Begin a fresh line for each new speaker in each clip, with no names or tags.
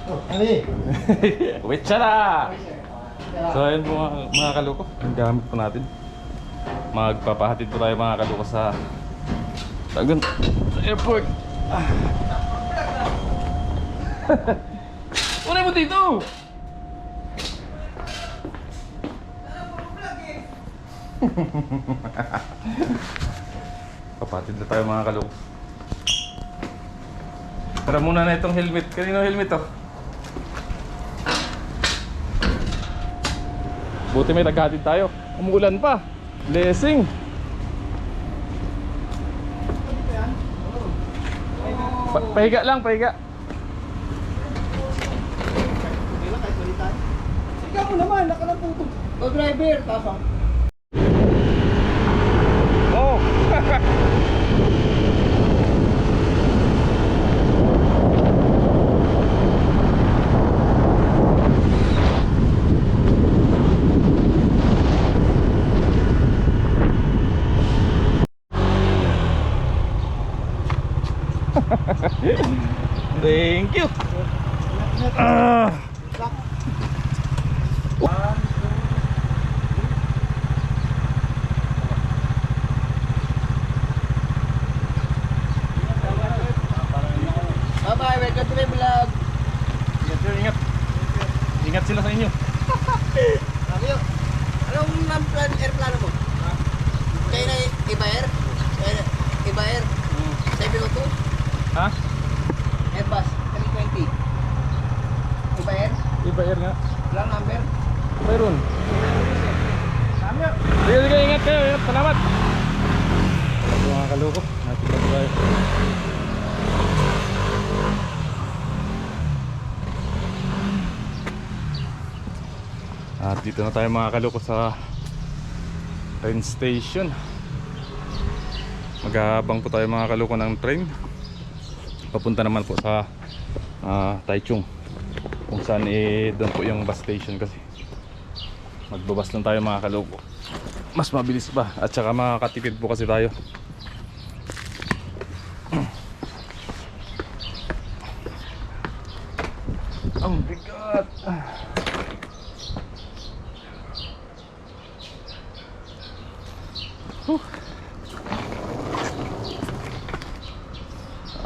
Ali.
Wait siya na! So ayun po mga kaluko, ang gamit po natin. Magpapahatid po tayo mga kaluko sa Tagun, sa airport. Una mo dito! Papatid na tayo mga kaluko. Tara muna na itong helmet. Kanino helmet to? Buti may naghatid tayo. Umuulan pa. Blessing. Pahiga lang, pahiga.
Ikaw mo naman, nakalaputo. O driver, tapang.
Oh. Thank you.
Bye-bye, welcome to my vlog.
Ingat sir, ingat. Ingat sila sa inyo.
Sabi yun, anong airplano mo? Kaya na Iba-Air? Iba-Air? 702?
Ha?
Airbus 320? Iba-Air?
Iba air nga.
Lang number?
Mayroon.
Sabi yun.
Sige, sige, ingat kayo. Ingat. Salamat. Ito mga kaluko. Natin na tayo. At dito na tayo mga kaluko sa train station. Mag-aabang po tayo mga kaluko ng train. Papunta naman po sa Taichung, kung saan doon po yung bus station kasi. Magbabas lang tayo mga kaluko. Mas mabilis pa at saka makakatipid po kasi tayo. Ang bigat.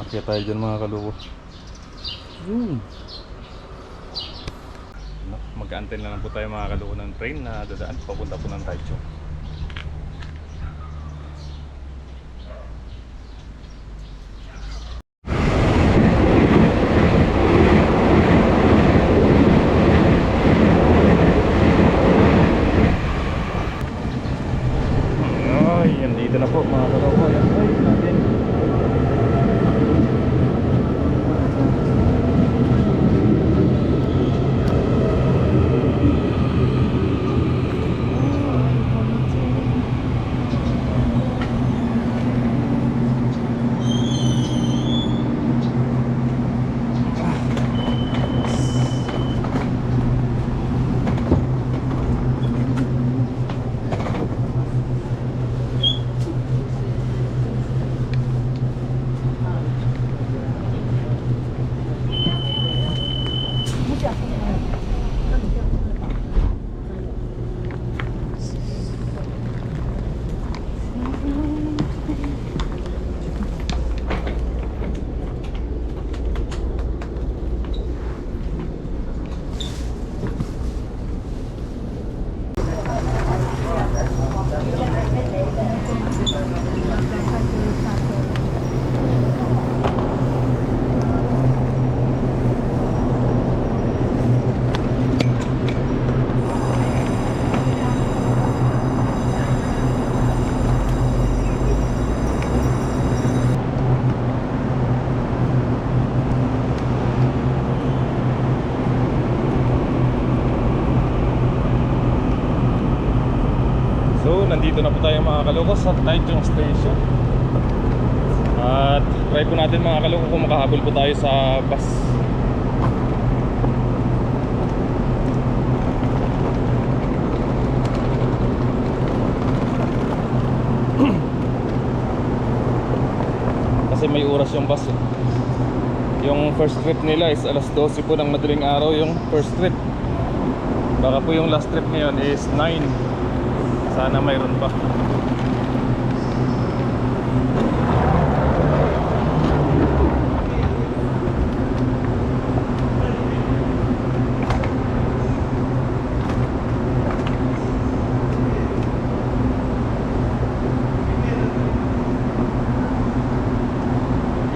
Akyat tayo dyan mga kaluko. Mag-aantay na lang po tayo mga kaluko ng train na dadaan papunta po ng Taichung. Ay, andito na po mga kaluko. Yan po natin. So, nandito na po tayo mga kaloko sa Taichung Station. At try po natin mga kaloko kung makahabol po tayo sa bus. Kasi may oras yung bus eh. Yung first trip nila is alas 12 po ng madaling araw yung first trip. Baka po yung last trip ngayon is 9. Sana mayroon pa.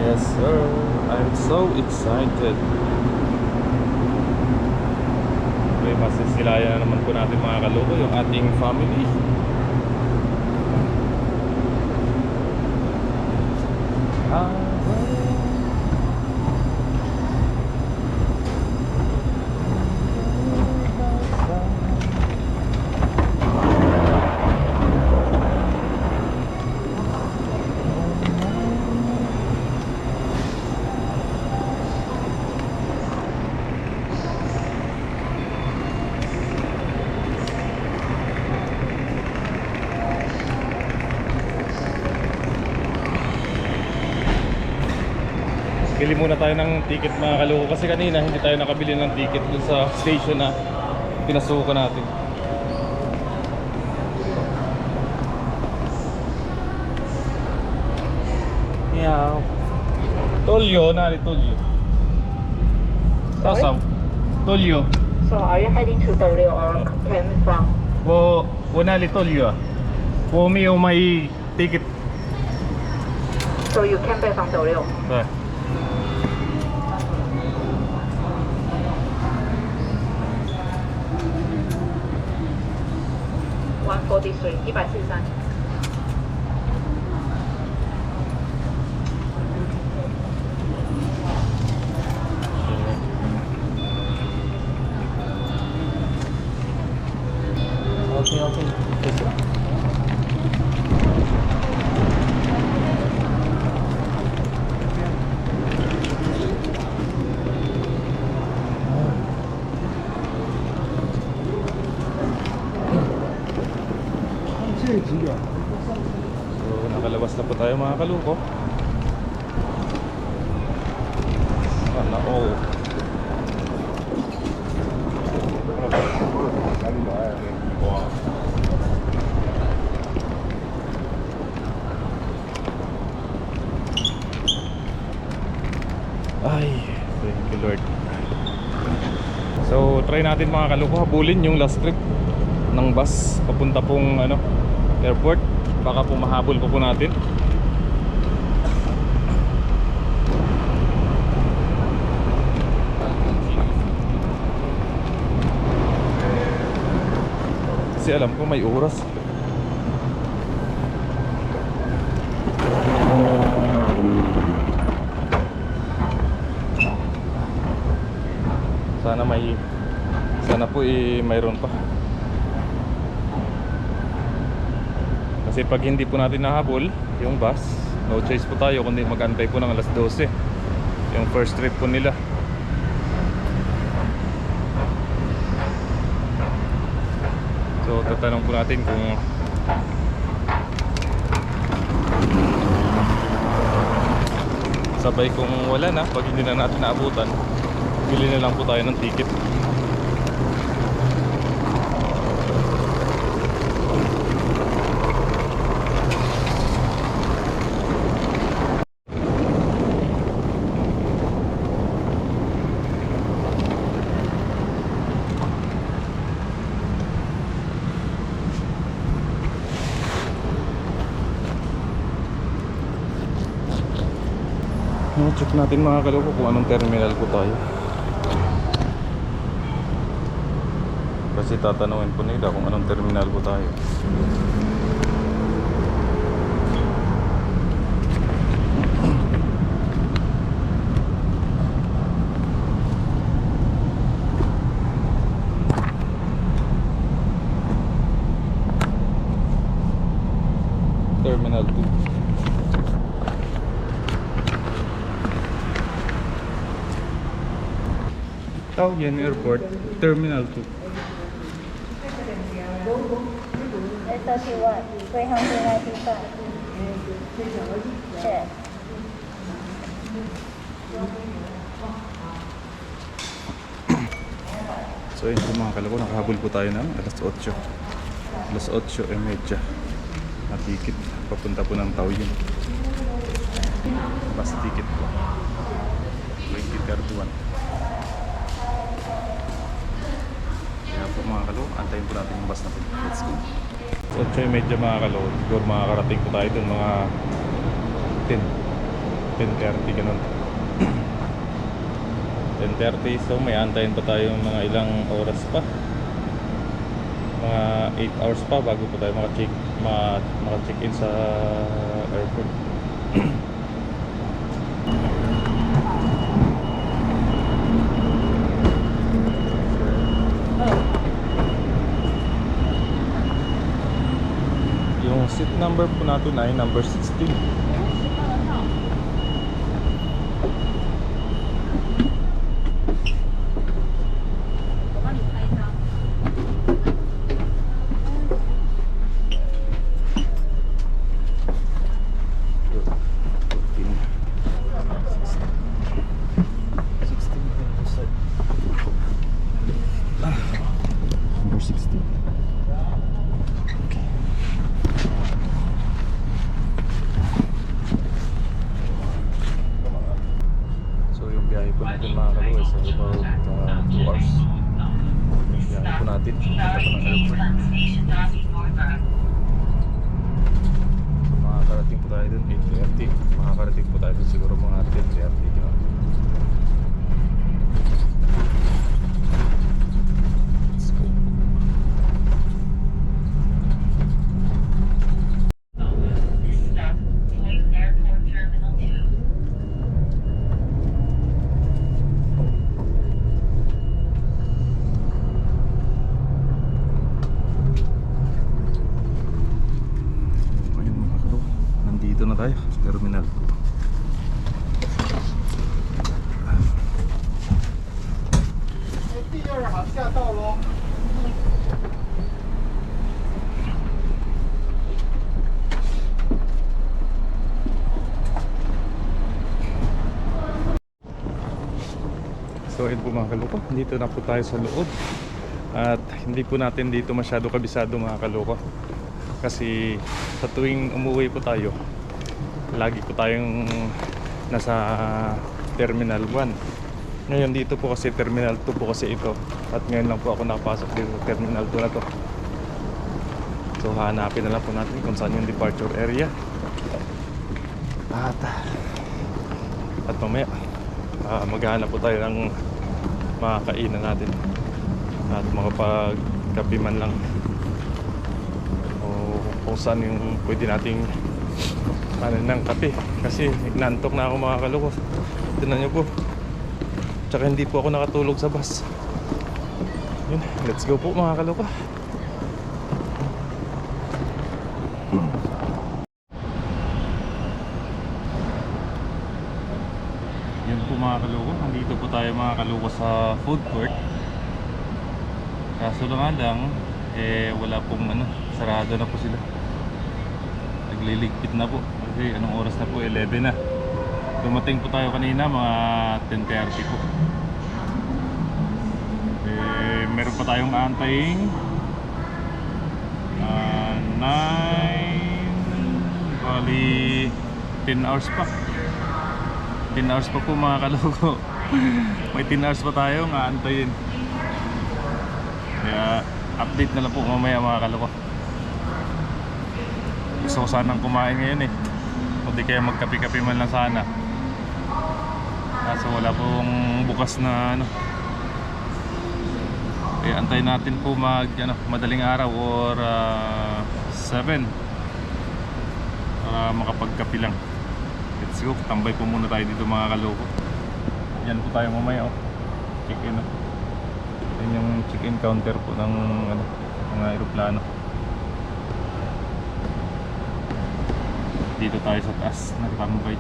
Yes sir, I'm so excited. Okay, masisilayan na naman po natin mga kaloko yung ating family. Bili muna tayo ng ticket mga kaloko kasi kanina hindi tayo nakabili ng ticket dun sa station na pinasukan natin. Yeah. Tolyo, nari Tolyo. Sasaw. Tolyo.
So are you heading to Dolio or came from?
Wo nali Tolyo. Wo mi o may ticket.
So you came back from Dolio.
네.
$143, 143.
Okay, okay. 됐어.
제일 지겨.
So, nakalabas na po tayo mga kaluko. Sana all. Wow. Ay, thank you Lord. So, try natin mga kaluko habulin yung last trip ng bus papunta pong airport. Baka po mahabol po natin. Kasi alam ko may oras. Sana po mayroon pa. Kasi pag hindi po natin nahabol yung bus, no choice po tayo kundi mag-antay po ng alas 12 yung first trip po nila. So tatanong po natin kung sabay kung wala na, pag hindi na natin naabutan, bili na lang po tayo ng ticket. Check natin mga kaloko kung anong terminal po tayo. Kasi tatanungin po nila kung anong terminal po tayo. Terminal 2. Taoyuan Airport, Terminal 2.
31, 395. Check.
So yun po mga kaloko, nakahabol po tayo ng alas 8. Alas 8:30 na ticket papunta po ng Taoyuan. Bus ticket po 2031. Kaya po mga kaloko, antayin po natin yung bus na po. Let's go. 8:30 mga kaloko, siguro makakarating po tayo dun mga 10:30 ganun. 10:30, so may antayin pa tayo mga ilang oras pa, mga 8 hours pa bago po tayo maka-check in sa airport. Yung seat number po natin ay number 16. Number 16. So yung biyahe po natin mga kaloko is about 2 hours. Yung biyahe po natin punta po ng airport. So makakarating po tayo dun 8:30. Makakarating po tayo dun siguro mga 10:30. Let's go. Ayun mga kaloko, nandito na tayo sa terminal. So ayun po mga kaloko, dito na po tayo sa loob. At hindi po natin dito masyado kabisado mga kaloko, kasi sa tuwing umuwi po tayo, lagi po tayong nasa Terminal 1. Ngayon dito po kasi Terminal 2 po kasi ito, at ngayon lang po ako nakapasok dito sa Terminal 2 na to. So hanapin na lang po natin kung saan yung departure area. At mamaya maghahanap po tayo ng makakainan natin at makapagkape man lang, o kung saan yung pwede nating ng kape, kasi nantok na ako mga kaloko. Tignan nyo po, tsaka hindi po ako nakatulog sa bus. Yun, let's go po mga kaloko. Yun po mga kaloko, nandito po tayo mga kaloko sa food court. Kaso lang wala pong sarado na po sila. Nagliligpit na po kasi anong oras na po, 11 na. Dumating po tayo kanina mga 10:30 po. Meron pa tayong aantayin 9, bali 10 hours pa. 10 hours pa po mga kaloko. May 10 hours pa tayong aantayin. Kaya update na lang po mamaya mga kaloko. Gusto ko sanang kumain ngayon o di kaya magkape-kape man lang sana. Kaso wala pong bukas na kaya antayin natin po madaling araw or 7 para makapagkape lang. Let's go, tambay po muna tayo dito mga kaloko. Yan po tayo mamaya check-in. Yan yung check-in counter po ng mga aeroplano. Dito tayo sa taas, nagtambay.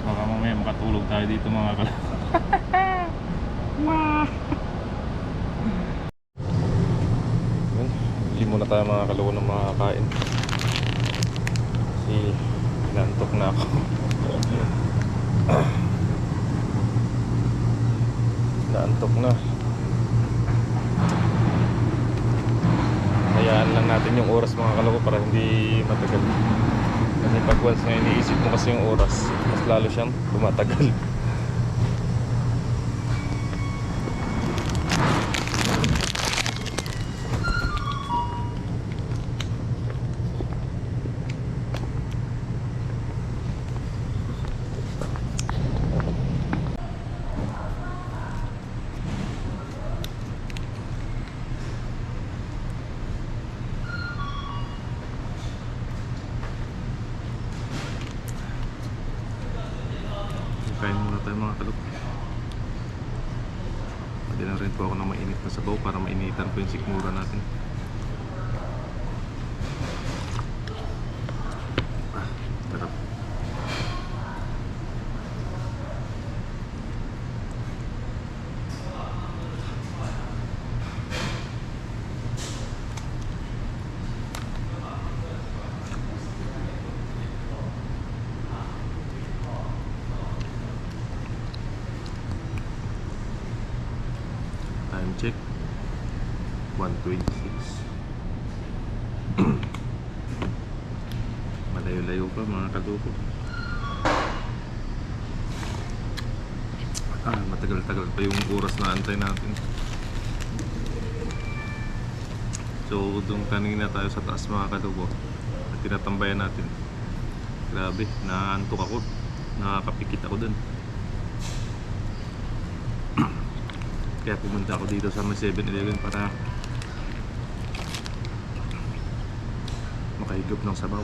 Baka mamaya makatulog tayo dito mga kaloko. Hindi muna tayo mga kaloko ng makakain kasi nantok na ako. naantok na. Hayaan lang natin yung oras mga kaloko para hindi matagal. Kasi pag once na iniisip mo kasi yung oras, mas lalo siyang tumatagal. Kain muna tayo mga kalok. Pwede na rin po ako ng mainit na sabaw para mainitan po yung sikmura natin. Sarap. Time check 1:26. Malayo-layo pa mga kaduko. Matagal-tagal pa yung oras na antay natin. So doon kanina tayo sa taas mga kaduko at tinatambayan natin. Grabe, naantok ako. Nakakapikit ako dun. Kaya pumunta ako dito sa 7-Eleven para makahigop ng sabaw.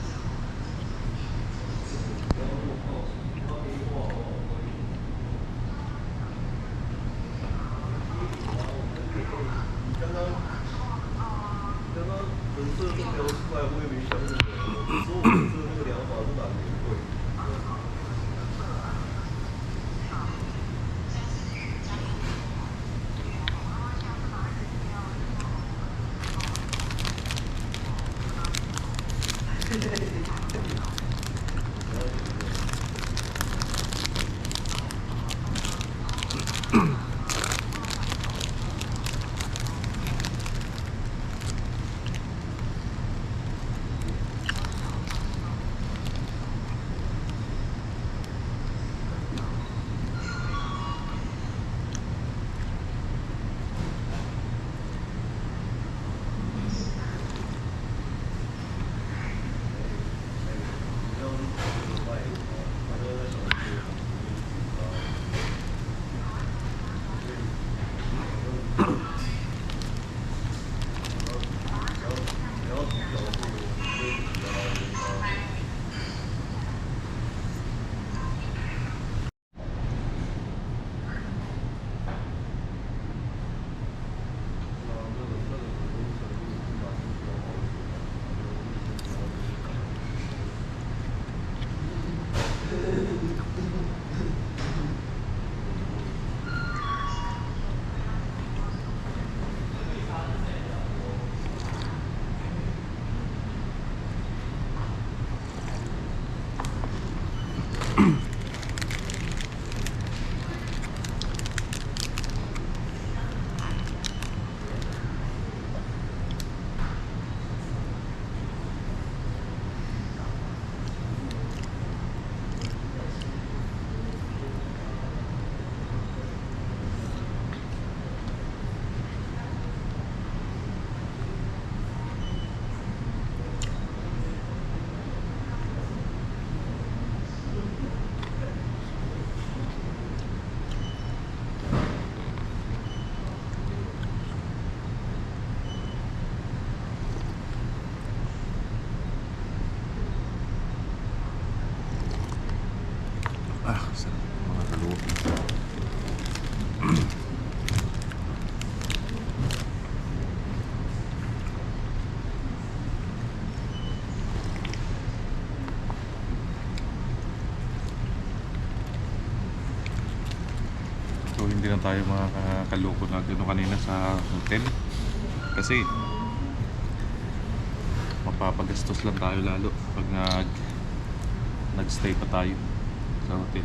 Sarap mga kaluwa. So hindi na tayo makakaloko na dito kanina sa hotel kasi mapapagastos lang tayo lalo pag nagstay pa tayo sa hotel.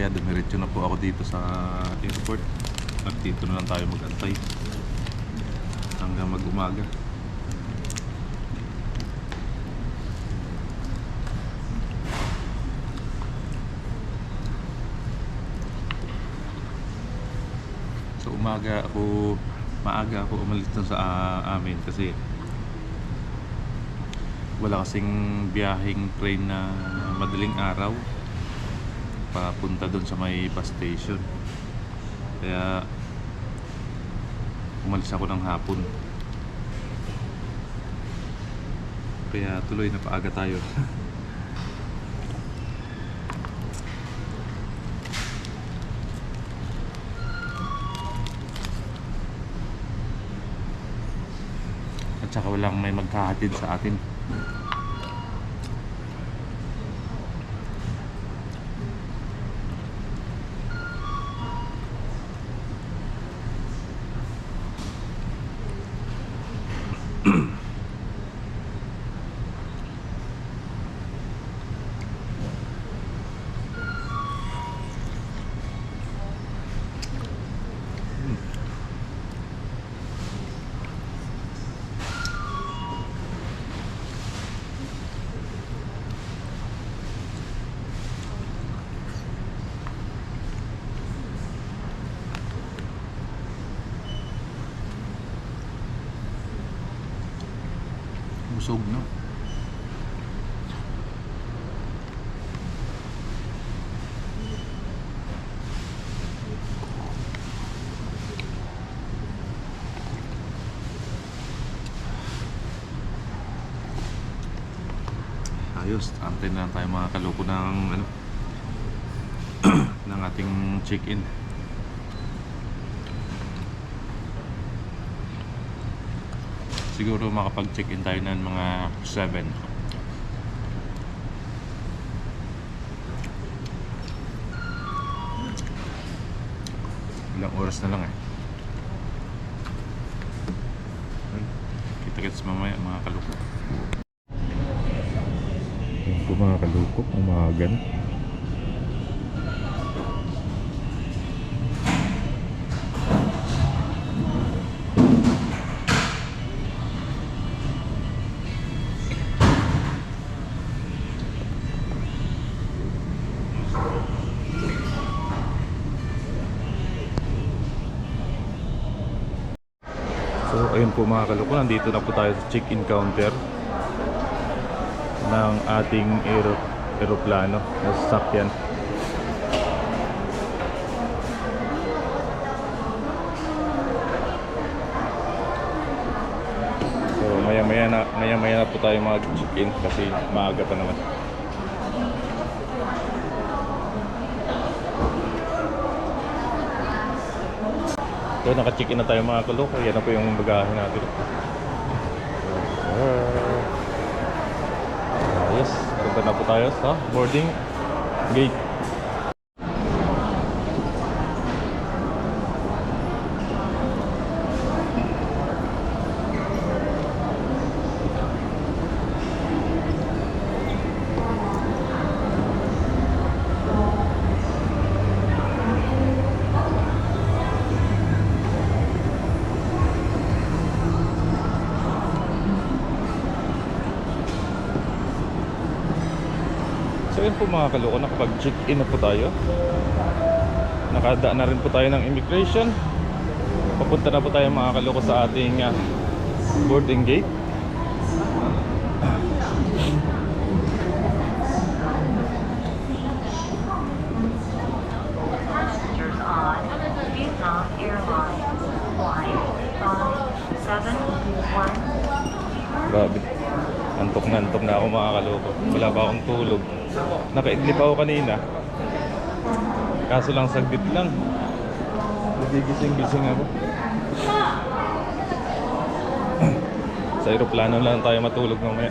Kaya dumiretso na po ako dito sa airport. At dito na lang tayo mag-antay hanggang mag-umaga. So maaga ako umalis dun sa amin kasi wala kasing biyaheng train na madaling araw papunta dun sa may bus station. Kaya umalis ako ng hapon. Kaya tuloy na paaga tayo. At saka walang may maghahatid sa atin. Busog no. Ayos, antay na lang tayo mga kaloko ng ano ng ating check-in. Siguro makapag-check-in tayo ng mga 7. Ilang oras na lang eh. Kita-kits mamaya mga kaloko. Yan po mga kaloko, umagan. So ayun po mga kaloko, nandito na po tayo sa check-in counter ng ating aeroplano na sasakyan. So maya-maya na po tayo mag-check-in kasi maaga pa naman. So naka-check-in na tayo mga kaloko. Yan na po yung bagahe natin. Yes, punta na po tayo sa boarding gate. So yun po mga kaloko, nakapag-check-in na po tayo. Nakadaan na rin po tayo ng immigration. Papunta na po tayo mga kaloko sa ating boarding gate.
Passengers on Vietnam Airlines Flight 571.
Grabe, antok na ako mga kaloko. Wala pa akong tulog. Nakaidlip ako kanina. Kaso lang saglit lang. Nagigising-gising ako. Sa aeroplano lang tayo matulog mamaya.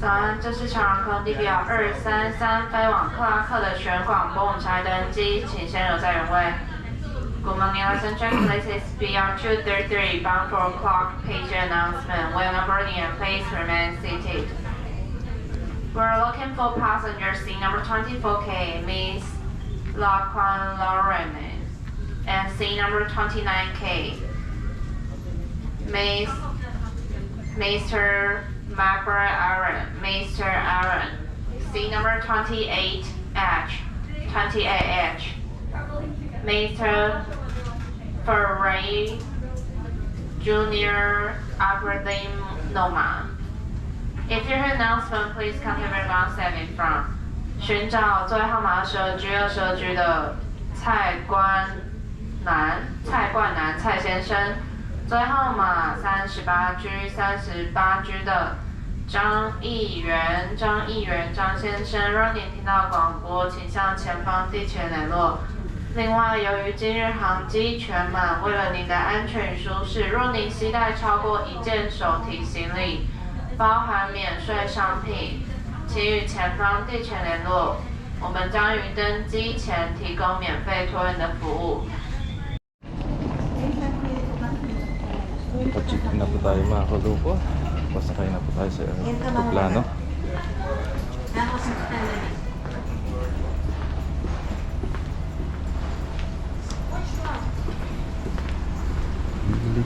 早安，这是长荣空地表233飞往克拉克的全广播午餐登机，请先留在原位。Good morning, ladies and gentlemen. This is BR 233 bound for o'clock page announcement. When on boarding, and please remain seated. We're looking for passenger seat number 24K, Miss La Quan Lauren, and seat number 29K, Mr. Margaret Aaron, Mr. Aaron, seat number 28H, Mr. Ferrari Junior Abradim Noma. If you hear announcement, please contact everyone step in front. 寻找座位号码22G的蔡冠南蔡先生，座位号码38G 的张议员张先生。若您听到广播，请向前方地勤联络。另外，由于今日航机全满，为了您的安全与舒适，若您携带超过1件手提行李，包含免税商品，请与前方地勤联络。我们将于登机前提供免费托运的服务。
Pag-check na po tayo mga kalupo. Pasakay na po tayo sa aeroplano.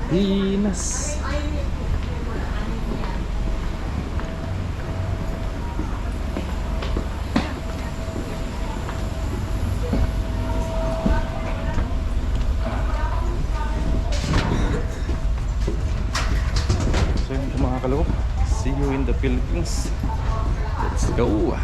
Pilipinas. So yun mga kaloob, see you in the Philippines. Let's go.